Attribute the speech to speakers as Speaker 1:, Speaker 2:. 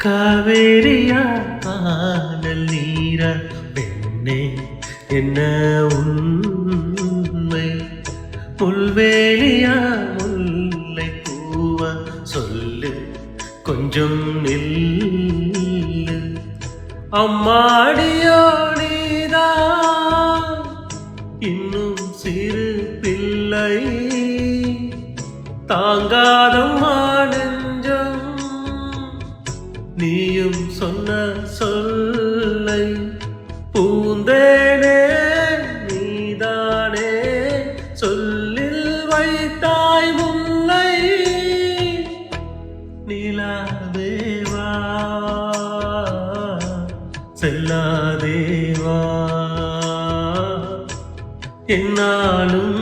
Speaker 1: காவேரியா கானல் நீரா பெண்ணே என்ன உண்மை புல்வேலியா முல்லை பூவ சொல்லு கொஞ்சம் நில்லு அம்மாடியோ நீதான் இன்னும் சிறு பிள்ளை தாங்காதம்மா நெஞ்சம் நீயும் சொன்ன சொல்லை பூந்தேனே நீதானே சொல்லில் வைத்தாய் முல்லை நிலாதேவா செல்லாதேவா என்னாலும்